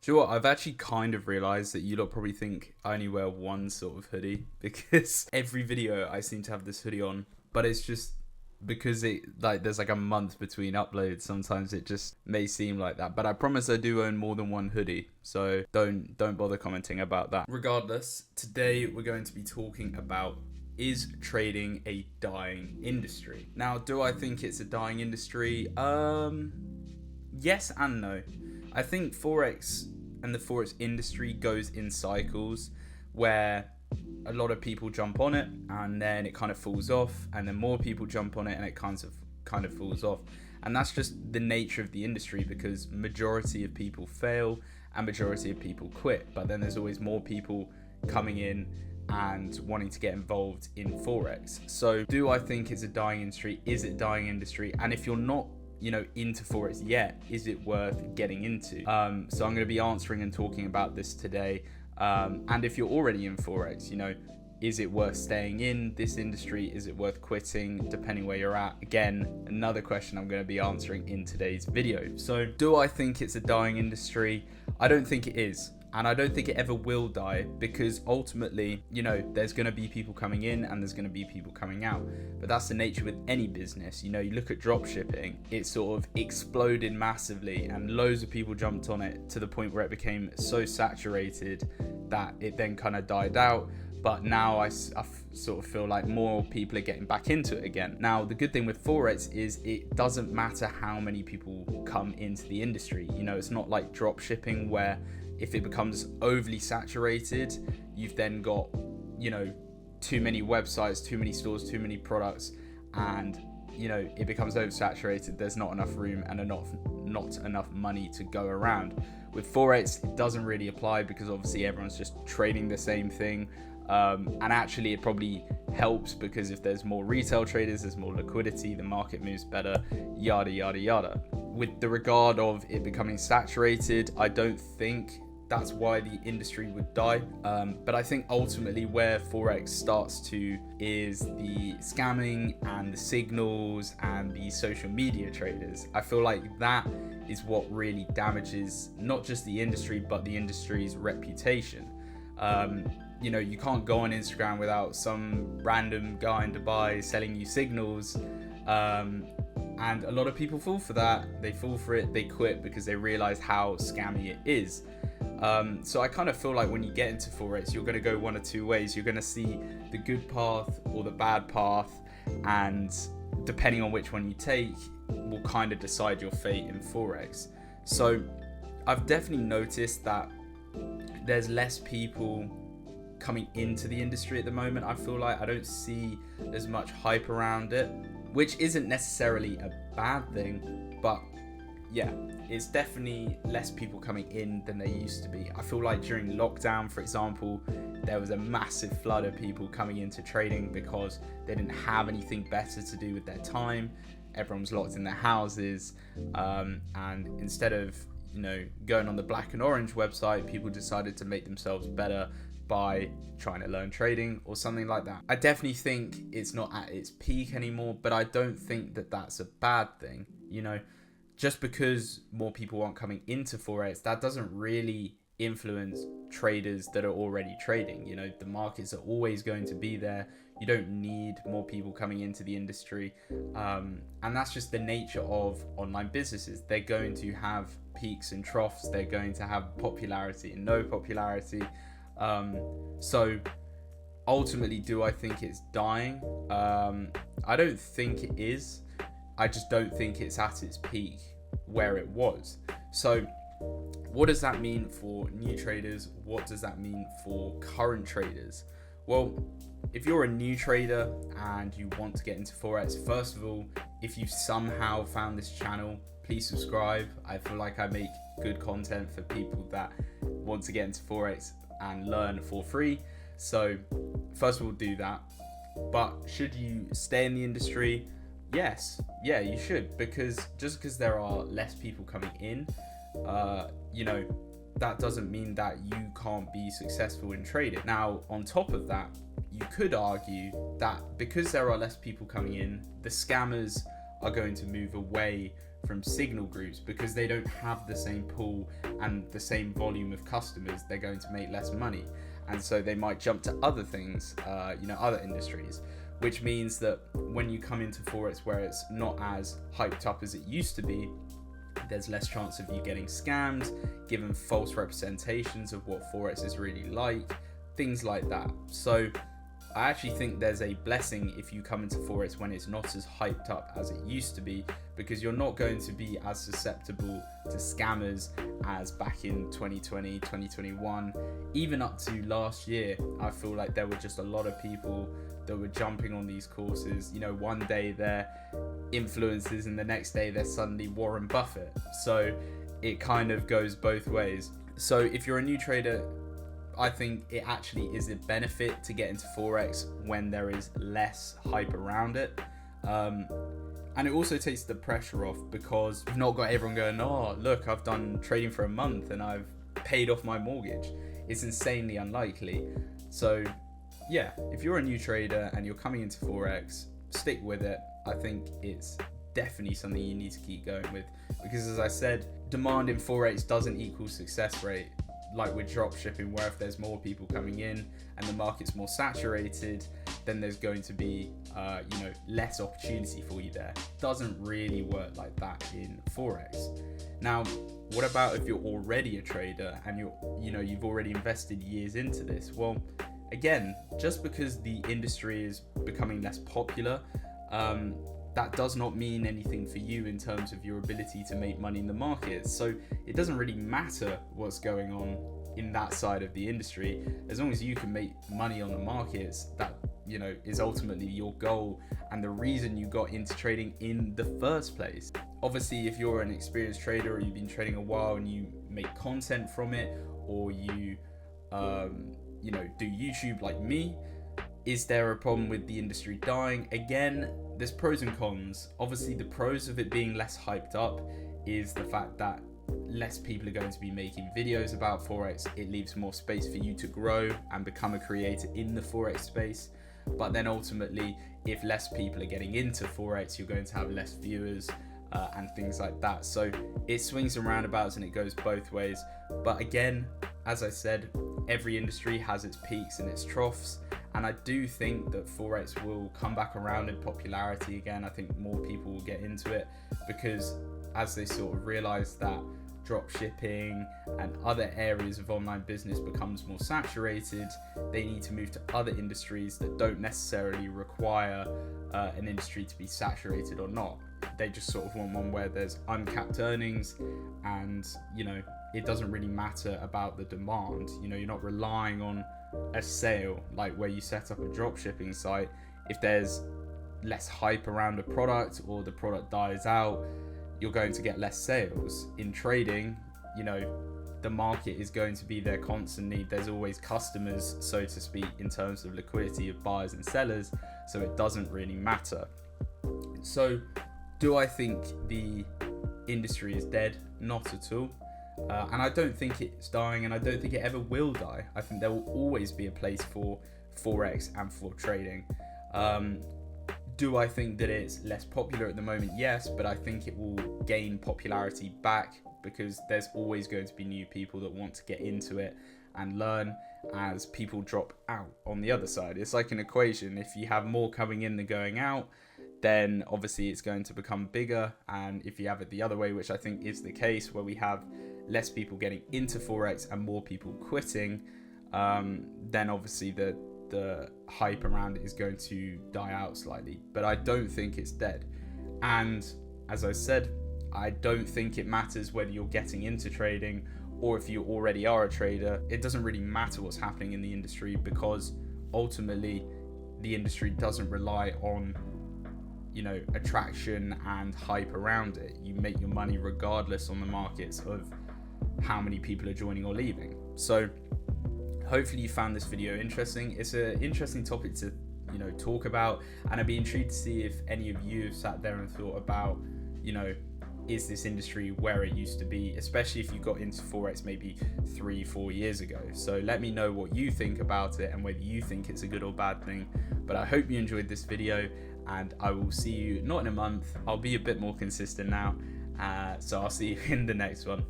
Do you know what? I've actually kind of realized that you lot probably think I only wear one sort of hoodie because every video I seem to have this hoodie on, but it's just because there's like a month between uploads. Sometimes it just may seem like that, but I promise I do own more than one hoodie, so don't bother commenting about that. Regardless, today we're going to be talking about, is trading a dying industry? Now, do I think it's a dying industry? Yes and no. I think Forex and the Forex industry goes in cycles where a lot of people jump on it and then it kind of falls off, and then more people jump on it and it kind of falls off. And that's just the nature of the industry, because majority of people fail and majority of people quit, but then there's always more people coming in and wanting to get involved in Forex. So do I think it's a dying industry? Is it a dying industry? And if you're not into Forex yet, is it worth getting into? So I'm going to be answering and talking about this today. And if you're already in Forex, is it worth staying in this industry? Is it worth quitting, depending where you're at? Again, another question I'm going to be answering in today's video. So do I think it's a dying industry? I don't think it is. And I don't think it ever will die, because ultimately, there's going to be people coming in and there's going to be people coming out. But that's the nature with any business. You look at drop shipping, it sort of exploded massively and loads of people jumped on it to the point where it became so saturated that it then kind of died out. But now I sort of feel like more people are getting back into it again. Now, the good thing with Forex is it doesn't matter how many people come into the industry. It's not like drop shipping where if it becomes overly saturated, you've then got, too many websites, too many stores, too many products, and, it becomes oversaturated. There's not enough room and not enough money to go around. With Forex, it doesn't really apply, because obviously everyone's just trading the same thing. And actually it probably helps, because if there's more retail traders, there's more liquidity, the market moves better, yada, yada, yada. With the regard of it becoming saturated, I don't think that's why the industry would die. But I think ultimately where Forex starts to is the scamming and the signals and the social media traders. I feel like that is what really damages not just the industry, but the industry's reputation. You can't go on Instagram without some random guy in Dubai selling you signals. And a lot of people fall for that. They fall for it, they quit because they realize how scammy it is. So I kind of feel like when you get into Forex, you're going to go one of two ways. You're going to see the good path or the bad path, and depending on which one you take will kind of decide your fate in Forex. So I've definitely noticed that there's less people coming into the industry at the moment. I feel like I don't see as much hype around it, which isn't necessarily a bad thing, but yeah, it's definitely less people coming in than they used to be. I feel like during lockdown, for example, there was a massive flood of people coming into trading because they didn't have anything better to do with their time. Everyone was locked in their houses, and instead of going on the Black and Orange website, people decided to make themselves better by trying to learn trading or something like that. I definitely think it's not at its peak anymore, but I don't think that that's a bad thing. Just because more people aren't coming into Forex, that doesn't really influence traders that are already trading. The markets are always going to be there. You don't need more people coming into the industry. And that's just the nature of online businesses. They're going to have peaks and troughs. They're going to have popularity and no popularity. So ultimately, do I think it's dying? I don't think it is. I just don't think it's at its peak where it was. So what does that mean for new traders? What does that mean for current traders? Well, if you're a new trader and you want to get into Forex, first of all, if you've somehow found this channel, please subscribe. I feel like I make good content for people that want to get into Forex and learn for free. So first of all, do that. But should you stay in the industry? Yes, yeah, you should, because just because there are less people coming in, that doesn't mean that you can't be successful in trading. Now, on top of that, you could argue that because there are less people coming in, the scammers are going to move away from signal groups because they don't have the same pool and the same volume of customers. They're going to make less money, and so they might jump to other things, other industries, which means that when you come into Forex where it's not as hyped up as it used to be, there's less chance of you getting scammed, given false representations of what Forex is really like, things like that. So I actually think there's a blessing if you come into Forex when it's not as hyped up as it used to be, because you're not going to be as susceptible to scammers as back in 2020, 2021, even up to last year. I feel like there were just a lot of people that were jumping on these courses. One day they're influencers and the next day they're suddenly Warren Buffett. So it kind of goes both ways. So if you're a new trader, I think it actually is a benefit to get into Forex when there is less hype around it. And it also takes the pressure off, because you've not got everyone going, oh, look, I've done trading for a month and I've paid off my mortgage. It's insanely unlikely. So yeah, if you're a new trader and you're coming into Forex, stick with it. I think it's definitely something you need to keep going with, because as I said, demand in Forex doesn't equal success rate. Like with drop shipping, where if there's more people coming in and the market's more saturated, then there's going to be less opportunity for you there. Doesn't really work like that in Forex. Now, what about if you're already a trader and you've already invested years into this? Well, again, just because the industry is becoming less popular, that does not mean anything for you in terms of your ability to make money in the market. So it doesn't really matter what's going on in that side of the industry, as long as you can make money on the markets. That is ultimately your goal and the reason you got into trading in the first place. Obviously, if you're an experienced trader or you've been trading a while and you make content from it, or you do YouTube like me, is there a problem with the industry dying? Again, there's pros and cons. Obviously, the pros of it being less hyped up is the fact that less people are going to be making videos about Forex. It leaves more space for you to grow and become a creator in the Forex space. But then ultimately, if less people are getting into Forex, you're going to have less viewers and things like that. So it swings and roundabouts and it goes both ways. But again, as I said, every industry has its peaks and its troughs. And I do think that Forex will come back around in popularity again. I think more people will get into it, because as they sort of realize that drop shipping and other areas of online business becomes more saturated, they need to move to other industries that don't necessarily require an industry to be saturated or not. They just sort of want one where there's uncapped earnings, and it doesn't really matter about the demand. You're not relying on a sale like where you set up a drop shipping site. If there's less hype around a product or the product dies out, you're going to get less sales. In trading, the market is going to be there constantly. There's always customers, so to speak, in terms of liquidity of buyers and sellers, so it doesn't really matter. So do I think the industry is dead? Not at all. And I don't think it's dying, and I don't think it ever will die. I think there will always be a place for Forex and for trading. Do I think that it's less popular at the moment? Yes, but I think it will gain popularity back, because there's always going to be new people that want to get into it and learn as people drop out on the other side. It's like an equation. If you have more coming in than going out, then obviously it's going to become bigger. And if you have it the other way, which I think is the case, where we have less people getting into Forex and more people quitting, then obviously the hype around it is going to die out slightly. But I don't think it's dead. And as I said, I don't think it matters whether you're getting into trading or if you already are a trader. It doesn't really matter what's happening in the industry, because ultimately the industry doesn't rely on attraction and hype around it. You make your money regardless on the markets of how many people are joining or leaving. So hopefully you found this video interesting. It's an interesting topic to talk about, and I'd be intrigued to see if any of you have sat there and thought about is this industry where it used to be, especially if you got into Forex maybe 3-4 years ago. So let me know what you think about it and whether you think it's a good or bad thing. But I hope you enjoyed this video, and I will see you not in a month. I'll be a bit more consistent now. So I'll see you in the next one.